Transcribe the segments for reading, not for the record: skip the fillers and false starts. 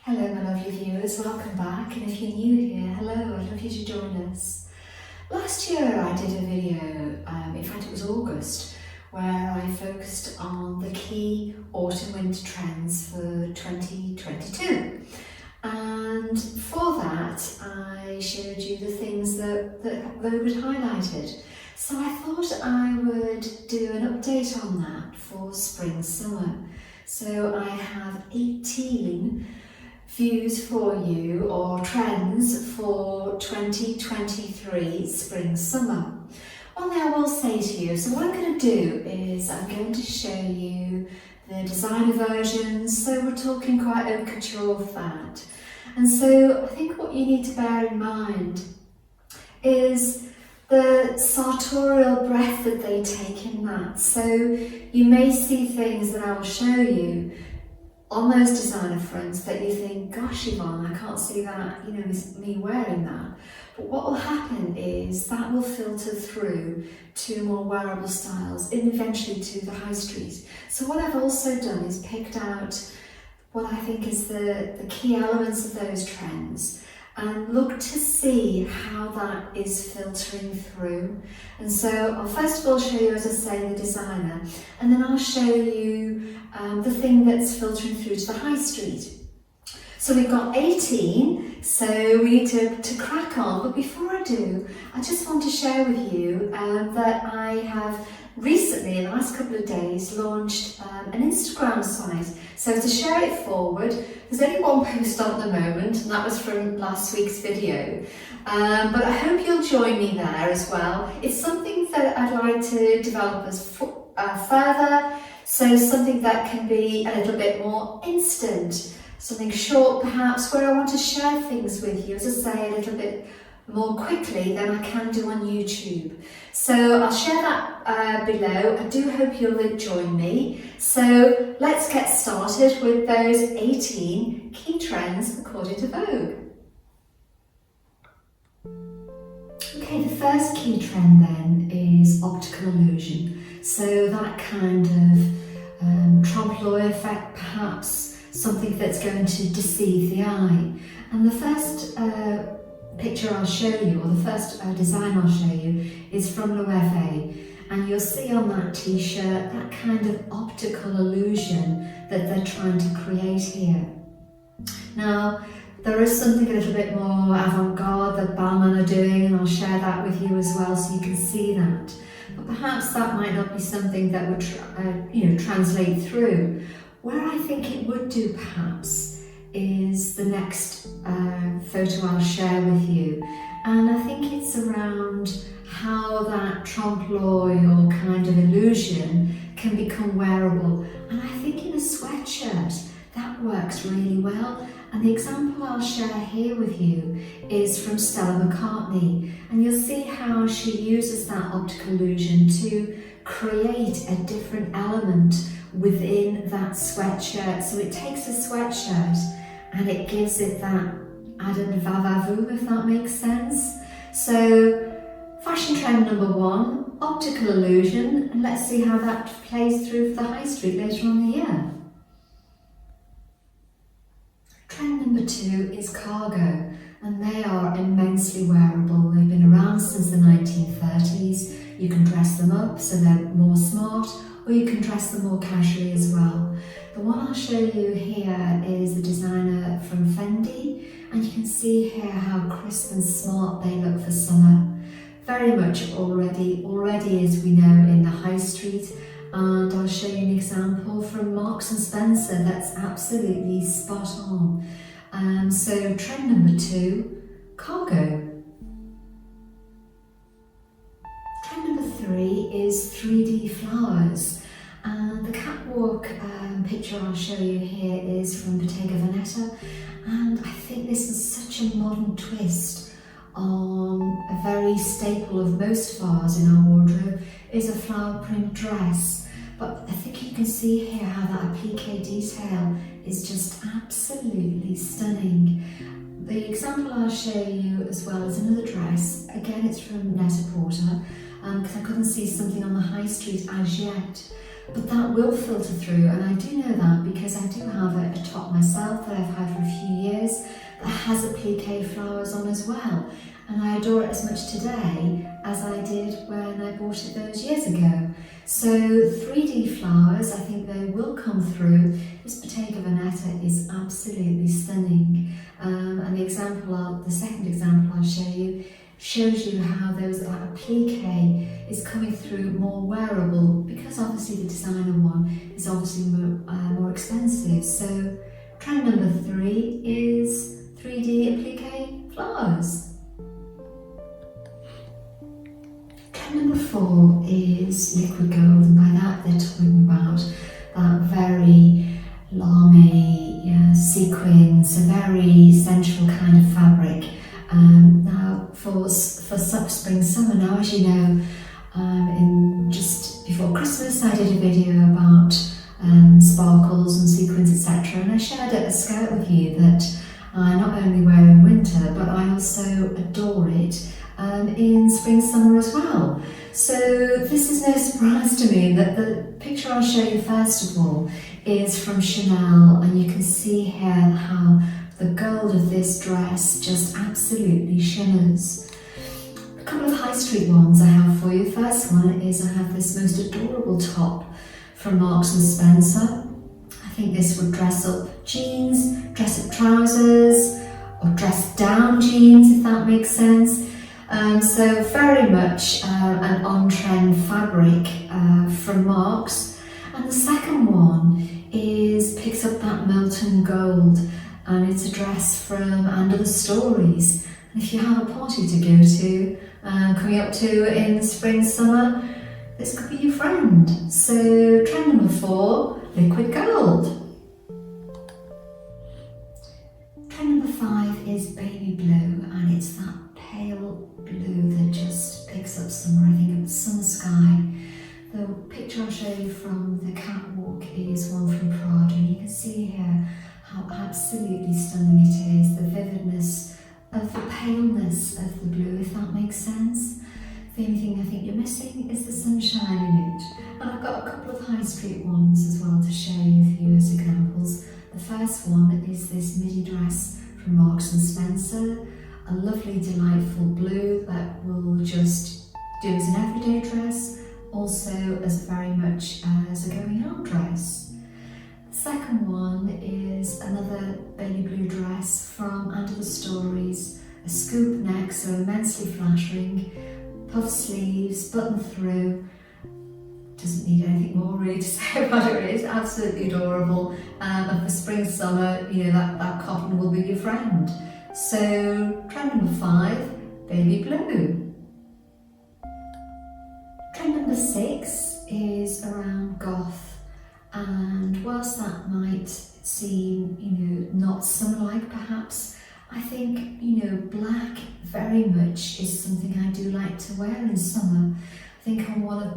Hello my lovely viewers, welcome back, and if you're new here, hello, I'd love you to join us. Last year I did a video, in fact it was August, where I focused on the key autumn-winter trends for 2022. And for that I showed you the things that Vogue had highlighted. So I thought I would do an update on that for spring-summer. So I have 18 views for you, or trends for 2023 spring-summer. One thing I will say to you, so what I'm going to do is I'm going to show you the designer versions, so we're talking quite haute couture of that. And so I think what you need to bear in mind is the sartorial breath that they take in that. So you may see things that I will show you on those designer fronts that you think, gosh Yvonne, I can't see that, me wearing that. But what will happen is that will filter through to more wearable styles and eventually to the high street. So what I've also done is picked out what I think is the key elements of those trends and look to see how that is filtering through. And so I'll first of all show you, as I say, the designer, and then I'll show you the thing that's filtering through to the high street. So we've got 18, so we need to crack on. But before I do, I just want to share with you that I have recently, in the last couple of days, launched an Instagram site. So to share it forward, there's only one post on at the moment, and that was from last week's video. But I hope you'll join me there as well. It's something that I'd like to develop as further, so something that can be a little bit more instant, something short perhaps, where I want to share things with you, as I say, a little bit more quickly than I can do on YouTube. So I'll share that below. I do hope you'll join me. So let's get started with those 18 key trends according to Vogue. Okay, the first key trend then is optical illusion. So that kind of trompe-l'oeil effect, perhaps something that's going to deceive the eye. And the first picture I'll show you, or the first design I'll show you, is from Vogue, and you'll see on that t-shirt that kind of optical illusion that they're trying to create here. Now there is something a little bit more avant-garde that Balmain are doing, and I'll share that with you as well so you can see that. But perhaps that might not be something that would translate through. Where I think it would do perhaps is the next photo I'll share with you, and I think it's around how that trompe-l'oeil kind of illusion can become wearable, and I think in a sweatshirt that works really well. And the example I'll share here with you is from Stella McCartney, and you'll see how she uses that optical illusion to create a different element within that sweatshirt. So it takes a sweatshirt and it gives it that added va-va-voom, if that makes sense. So fashion trend number 1, optical illusion, and let's see how that plays through for the high street later on in the year. Trend number 2 is cargo, and they are immensely wearable. They've been around since the 1930s. You can dress them up so they're more smart, or you can dress them more casually as well. The one I'll show you here is the designer from Fendi, and you can see here how crisp and smart they look for summer. Very much already as we know, in the high street, and I'll show you an example from Marks and Spencer that's absolutely spot on. So trend number 2, cargo. Trend number 3 is 3D flowers, and the catwalk picture I'll show you here is from Bottega Veneta, and I think this is such a modern twist on a very staple of most of ours in our wardrobe, is a flower print dress. But I think you can see here how that applique detail is just absolutely stunning. The example I'll show you as well is another dress. Again, it's from Net-a-Porter, because I couldn't see something on the high street as yet. but that will filter through, and I do know that because I do have a top myself that I've had for a few years that has applique flowers on as well, and I adore it as much today as I did when I bought it those years ago. So 3D flowers, I think they will come through. This Bottega Veneta is absolutely stunning, and the second example I'll show you shows you how that applique is coming through more wearable, because obviously the designer one is obviously more expensive. So trend number 3 is 3D applique flowers. Trend number 4 is liquid gold, and by that they're talking about that very lame sequins, a very sensual kind of fabric. Now for spring summer, now as you know, just before Christmas I did a video about sparkles and sequins, etc., and I shared a skirt with you that I not only wear in winter, but I also adore it in spring summer as well. So this is no surprise to me that the picture I'll show you first of all is from Chanel, and you can see here how the gold of this dress just absolutely shimmers. A couple of high street ones I have for you. First one is I have this most adorable top from Marks and Spencer. I think this would dress up jeans, dress up trousers, or dress down jeans, if that makes sense. So very much an on-trend fabric from Marks. And the second one picks up that molten gold, and it's a dress from Under the Stories. And if you have a party to go to, coming up to in spring, summer, this could be your friend. So trend number 4, liquid gold. Trend number 5 is baby blue, and it's that pale blue that just picks up summer. I think it's summer sky. The picture I'll show you from the catwalk is one from Prada, and you can see here how absolutely stunning it is, the vividness of the paleness of the blue, if that makes sense. The only thing I think you're missing is the sunshine in it. And I've got a couple of high street ones as well to share with you as examples. The first one is this midi dress from Marks and Spencer, a lovely delightful blue that will just do as an everyday dress, also as very much as a going out dress. The second one is another baby blue dress from Under the Stories, a scoop neck, so immensely flattering, puff sleeves, button through. Doesn't need anything more really to say about it. It's absolutely adorable, and for spring summer, you know, that cotton will be your friend. So trend number 5, baby blue. Trend number 6 is around goth, and whilst that might seem, you know, not summer-like perhaps, I think, you know, black very much is something I do like to wear in summer. I think on one of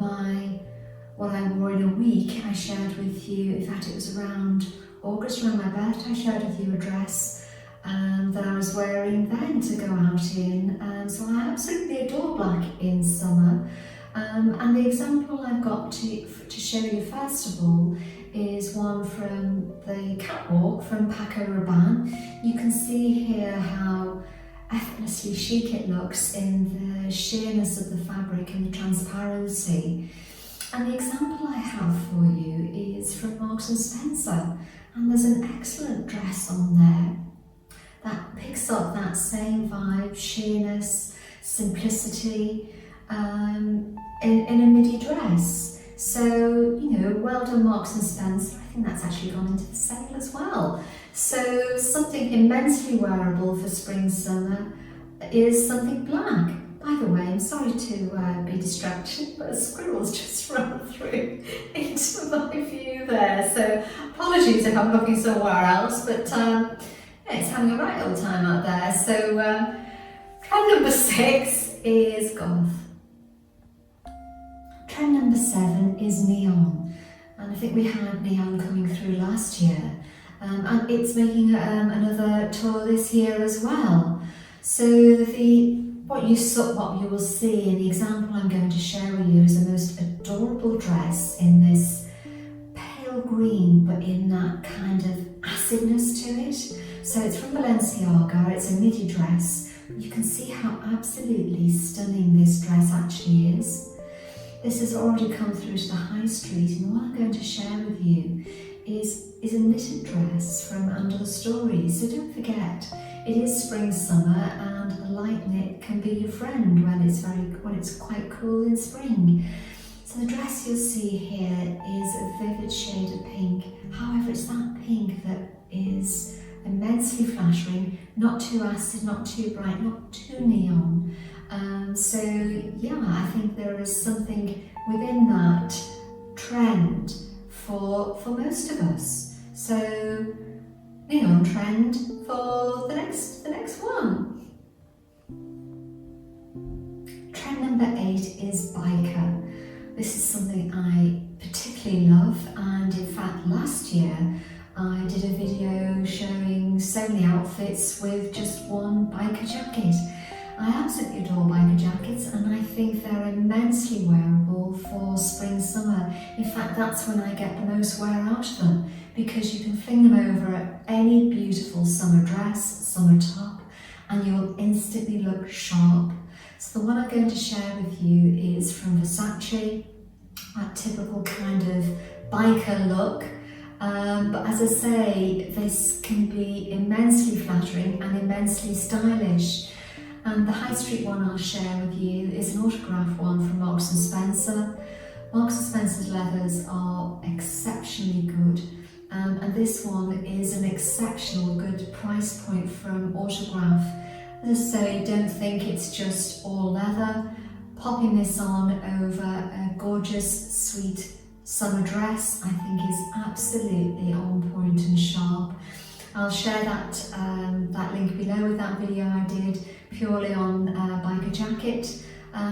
what I wore in a week, I shared with you, in fact it was around August, around my birthday, I shared with you a dress that I was wearing then to go out in, so I absolutely adore black in summer. And the example I've got to show you first of all is one from the catwalk from Paco Rabanne. You can see here how effortlessly chic it looks in the sheerness of the fabric and the transparency. And the example I have for you is from Marks and Spencer, and there's an excellent dress on there that picks up that same vibe, sheerness, simplicity, in a midi dress. So, you know, well done Marks and Spencer. I think that's actually gone into the sale as well. So something immensely wearable for spring, summer is something black. By the way, I'm sorry to be distracted, but a squirrel's just run through into my view there. So apologies if I'm looking somewhere else, but yeah, it's having a right old time out there. So trend number 6 is goth. Trend number 7 is neon, and I think we had neon coming through last year, and it's making another tour this year as well. So what you will see in the example I'm going to share with you is the most adorable dress in this green, but in that kind of acidness to it. So it's from Balenciaga, it's a midi dress. You can see how absolutely stunning this dress actually is. This has already come through to the high street, and what I'm going to share with you is a knitted dress from Under the Stories. So don't forget, it is spring, summer, and a light knit can be your friend when it's quite cool in spring. So the dress you'll see here is a vivid shade of pink. However, it's that pink that is immensely flattering, not too acid, not too bright, not too neon. So yeah, I think there is something within that trend for most of us. So neon trend for the next one. Trend number 8 is biker. This is something I particularly love, and in fact last year I did a video showing so many outfits with just one biker jacket. I absolutely adore biker jackets, and I think they're immensely wearable for spring, summer. In fact, that's when I get the most wear out of them, because you can fling them over any beautiful summer dress, summer top, and you'll instantly look sharp. So the one I'm going to share with you is from Versace, that typical kind of biker look. But as I say, this can be immensely flattering and immensely stylish. And the high street one I'll share with you is an autograph one from Marks & Spencer. Marks & Spencer's leathers are exceptionally good, and this one is an exceptional good price point from autograph. As I say, don't think it's just all leather. Popping this on over a gorgeous, sweet summer dress, I think is absolutely on point and sharp. I'll share that link below with that video I did purely on biker jacket,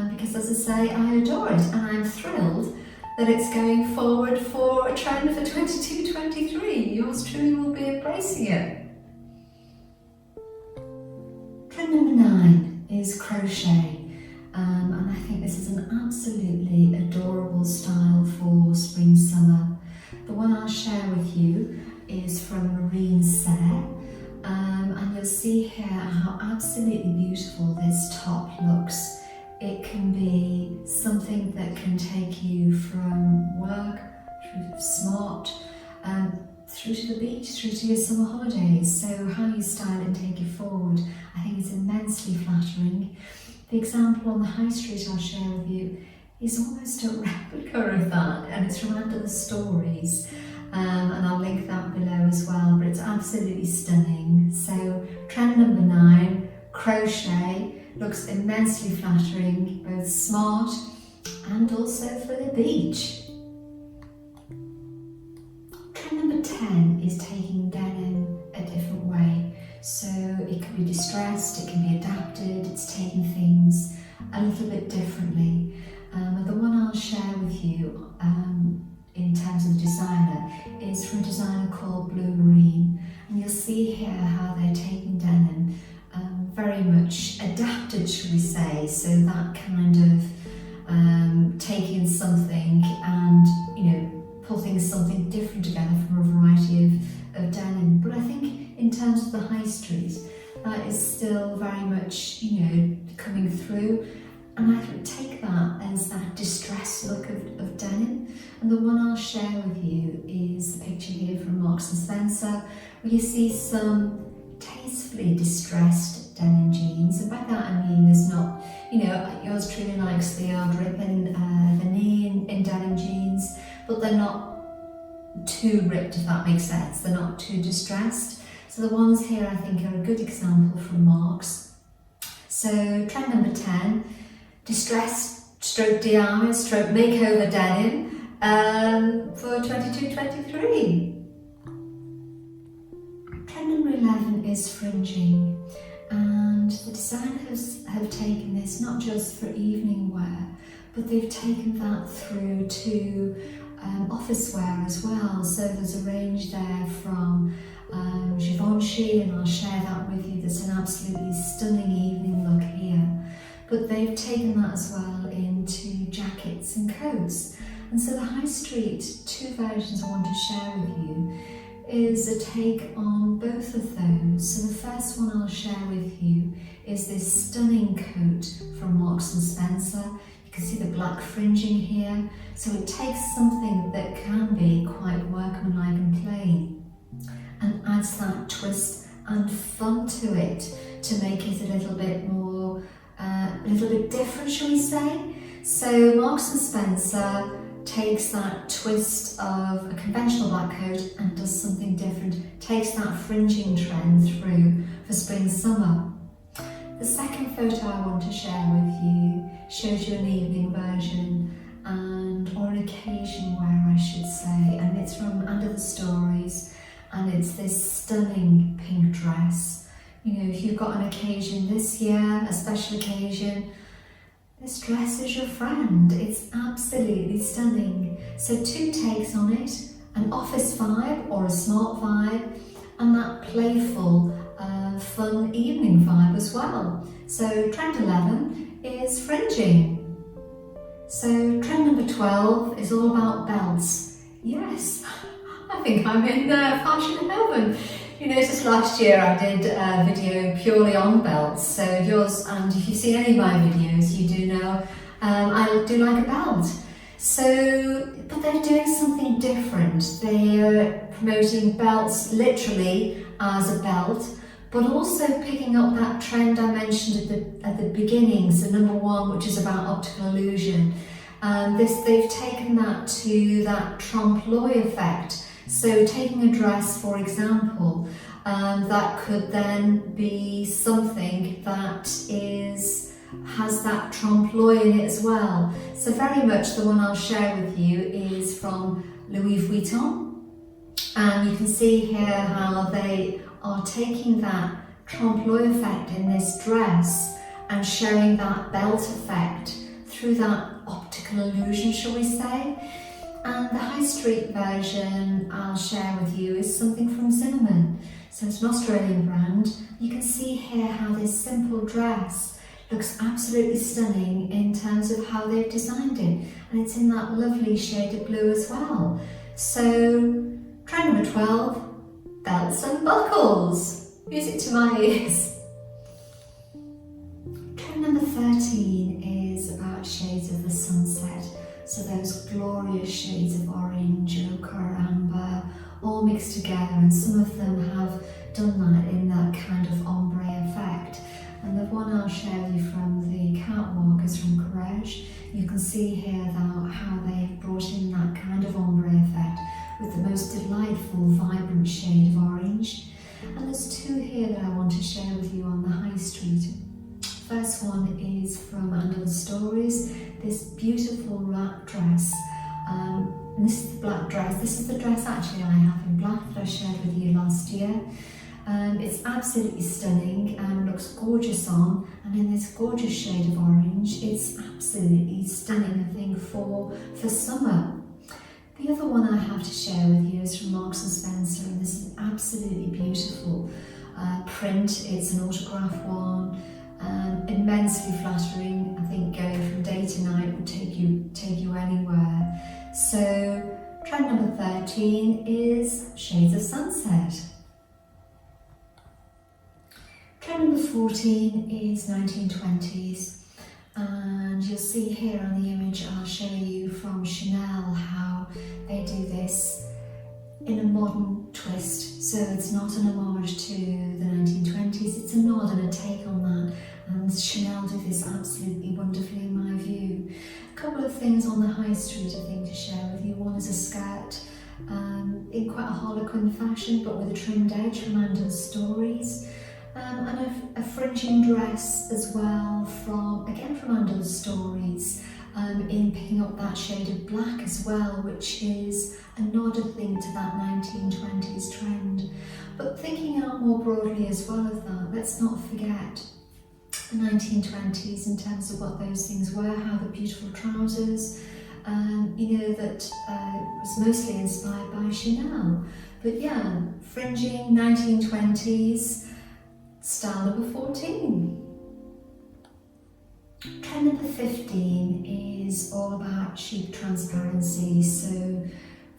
because as I say, I adore it, and I'm thrilled that it's going forward for a trend for 22-23. Yours truly will be embracing it. Trend number 9 is crochet, and I think this is an absolutely adorable style for spring, summer. The one I'll share with you is from Marine Serre, and you'll see here how absolutely beautiful this top looks. It can be something that can take you from work, through smart, through to the beach, through to your summer holidays. So how you style it and take it forward, I think it's immensely flattering. The example on the high street I'll share with you is almost a replica of that, and it's from Under the Stories. And I'll link that below as well, but it's absolutely stunning. So trend number 9, crochet, looks immensely flattering, both smart and also for the beach. Trend number 10 is taking denim a different way. So it can be distressed, it can be adapted, it's taking things a little bit differently. And the one I'll share with you in terms of the designer is from a designer called Blue Marine, and you'll see here how they're taking denim very much adapted, should we say, so that kind of taking something and putting something different together from a variety of denim. But I think in terms of the high street, that is still very much coming through. And I would take that as that distressed look of denim. And the one I'll share with you is the picture here from Marks & Spencer, where you see some tastefully distressed denim jeans. And by that I mean there's not, yours truly likes the odd rip in the knee in denim jeans, but they're not too ripped, if that makes sense. They're not too distressed. So the ones here I think are a good example from Marks. So trend number 10, distressed stroke DIY stroke makeover denim for 22-23. Trend number 11 is fringing, and the designers have taken this not just for evening wear, but they've taken that through to office wear as well. So there's a range there from Yvonne, and I'll share that with you. There's an absolutely stunning evening look here. But they've taken that as well into jackets and coats. And so the high street, two versions I want to share with you is a take on both of those. So the first one I'll share with you is this stunning coat from Marks and Spencer. You can see the black fringing here. So it takes something that can be quite workmanlike and plain and adds that twist and fun to it to make it a little bit more, a little bit different, shall we say. So Marks and Spencer takes that twist of a conventional black coat and does something different, takes that fringing trend through for spring summer. The second photo I want to share with you shows you an evening version or an occasion wear, I should say, and it's from Under the Stories, and it's this stunning pink dress. You know, if you've got an occasion this year, a special occasion, this dress is your friend. It's absolutely stunning. So two takes on it, an office vibe or a smart vibe, and that playful, fun evening vibe as well. So trend 11 is fringing. So trend number 12 is all about belts. Yes, I think I'm in fashion heaven. You noticed last year I did a video purely on belts, so and if you've seen any of my videos, you do know I do like a belt. So, but they're doing something different. They're promoting belts literally as a belt, but also picking up that trend I mentioned at the beginning, so number 1, which is about optical illusion. They've taken that to that trompe-l'oeil effect. So taking a dress, for example, that could then be something that has that trompe-l'oeil in it as well. So very much the one I'll share with you is from Louis Vuitton. And you can see here how they are taking that trompe-l'oeil effect in this dress and showing that belt effect through that optical illusion, shall we say. And the high street version I'll share with you is something from Zimmermann. So it's an Australian brand. You can see here how this simple dress looks absolutely stunning in terms of how they've designed it. And it's in that lovely shade of blue as well. So trend number 12, belts and buckles. Music to my ears. Trend number 13 is about shades of the sunset. So those glorious shades of orange, ochre, amber, all mixed together, and some of them have done that in that kind of ombre effect. And the one I'll share with you from the catwalk is from Crochet. You can see here how they've brought in that kind of ombre effect with the most delightful, vibrant shade of orange. And there's two here that I want to share with you on the high street. First one is from Under the Stories, this beautiful black dress. And this is the black dress. This is the dress actually I have in black that I shared with you last year. It's absolutely stunning and looks gorgeous on, and in this gorgeous shade of orange, it's absolutely stunning, I think, for summer. The other one I have to share with you is from Marks and Spencer, and this is absolutely beautiful print. It's an autograph one. Immensely flattering. I think going from day to night would take you anywhere. So trend number 13 is shades of sunset. Trend number 14 is 1920s, and you'll see here on the image I'll show you from Chanel how they do this in a modern twist. So it's not an homage to the 1920s, it's a nod and a take on that. And Chanel do this absolutely wonderfully in my view. A couple of things on the high street I think to share with you. One is a skirt in quite a harlequin fashion but with a trimmed edge from Under the Stories. And a fringing dress as well from Under the Stories, in picking up that shade of black as well, which is a nod, I think, to that 1920s trend. But thinking out more broadly as well of that, let's not forget the 1920s in terms of what those things were, how the beautiful trousers, you know, that was mostly inspired by Chanel. But yeah, fringing 1920s, style number 14. Trend number 15 is all about chic transparency, so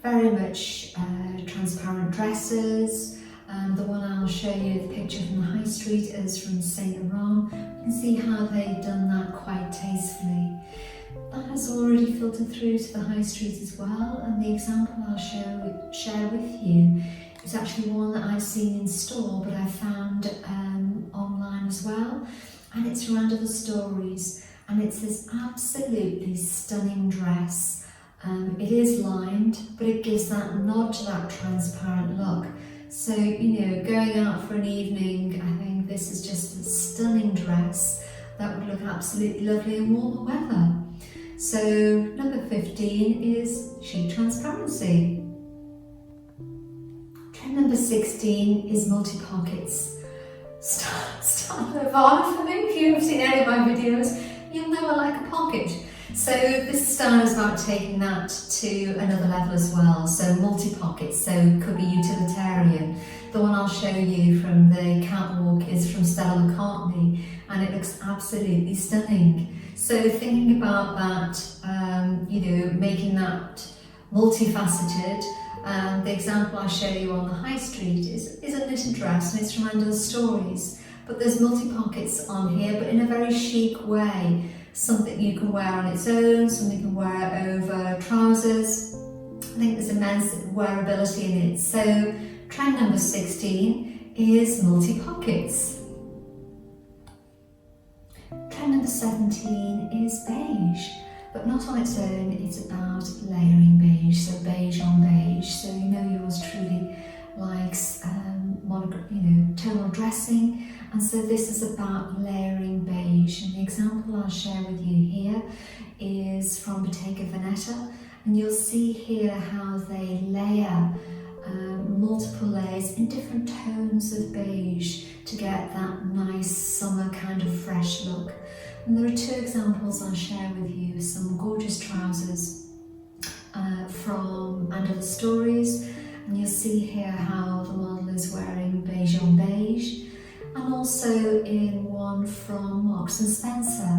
very much transparent dresses. The one I'll show you, the picture from the high street, is from Saint Laurent. You can see how they've done that quite tastefully. That has already filtered through to the high street as well, and the example I'll share with you is actually one that I've seen in store, but I found online as well, and it's around other stories, and it's this absolutely stunning dress. It is lined, but it gives that nod to that transparent look. So, you know, going out for an evening, I think this is just a stunning dress that would look absolutely lovely in warmer weather. So, number 15 is chic transparency. Trend number 16 is multi-pockets. Style Yvonne, for me, if you've seen any of my videos, you'll know I like a pocket. So this style is about taking that to another level as well. So multi-pockets, so could be utilitarian. The one I'll show you from the catwalk is from Stella McCartney, and it looks absolutely stunning. So thinking about that, you know, making that multifaceted. The example I show you on the high street is a knitted dress, and it's from Under the Stories. But there's multi-pockets on here, but in a very chic way. Something you can wear on its own, something you can wear over trousers. I think there's immense wearability in it. So trend number 16 is multi-pockets. Trend number 17 is beige, but not on its own, it's about layering beige, so beige on beige. So you know yours truly likes tonal dressing, and so this is about layering beige. And the example I'll share with you here is from Bottega Veneta, and you'll see here how they layer multiple layers in different tones of beige to get that nice summer kind of fresh look. And there are two examples I'll share with you, some gorgeous trousers from Under the Stories, and you'll see here how the model is wearing beige on beige, and also in one from Marks and Spencer,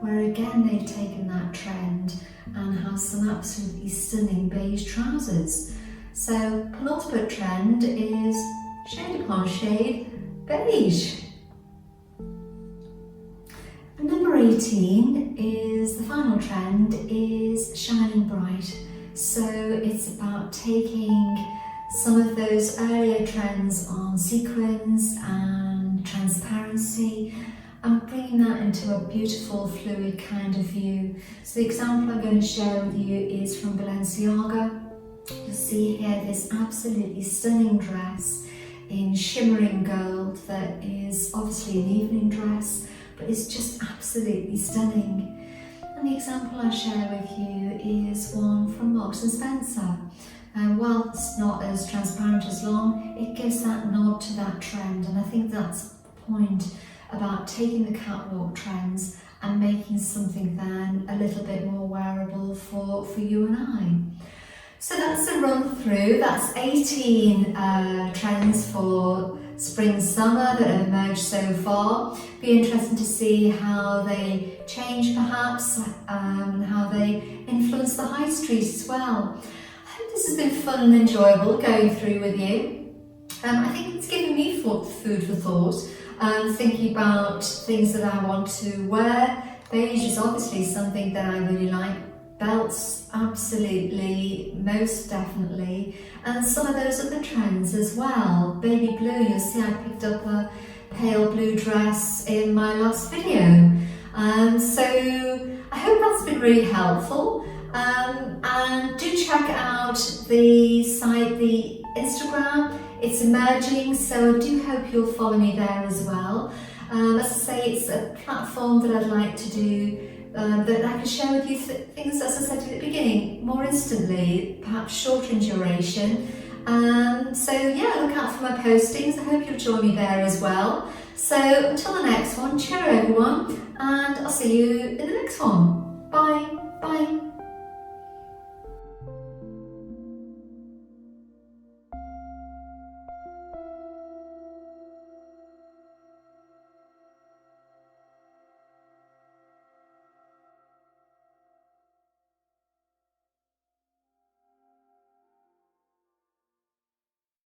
where again they've taken that trend and have some absolutely stunning beige trousers. So penultimate trend is shade upon shade beige. And number 18 is the final trend, is shining bright. So it's about taking some of those earlier trends on sequins and transparency and bringing that into a beautiful fluid kind of view. So the example I'm going to share with you is from Balenciaga. You'll see here this absolutely stunning dress in shimmering gold that is obviously an evening dress, but it's just absolutely stunning. And the example I'll share with you is one from Marks and Spencer. While it's not as transparent as long, it gives that nod to that trend, and I think that's the point about taking the catwalk trends and making something then a little bit more wearable for you and I. So that's a run through. That's 18 trends for spring summer that have emerged so far. Be interesting to see how they change perhaps, and how they influence the high street as well. I hope this has been fun and enjoyable going through with you. I think it's given me food for thought, thinking about things that I want to wear. Beige is obviously something that I really like. Belts, absolutely, most definitely, and some of those other trends as well. Baby blue, you'll see I picked up a pale blue dress in my last video. So I hope that's been really helpful. And do check out the site, the Instagram. It's emerging, so I do hope you'll follow me there as well. As I say, it's a platform that I'd like to do, that I can share with you things, as I said at the beginning, more instantly, perhaps shorter in duration. So yeah, look out for my postings. I hope you'll join me there as well. So until the next one, cheerio everyone, and I'll see you in the next one. Bye. Bye.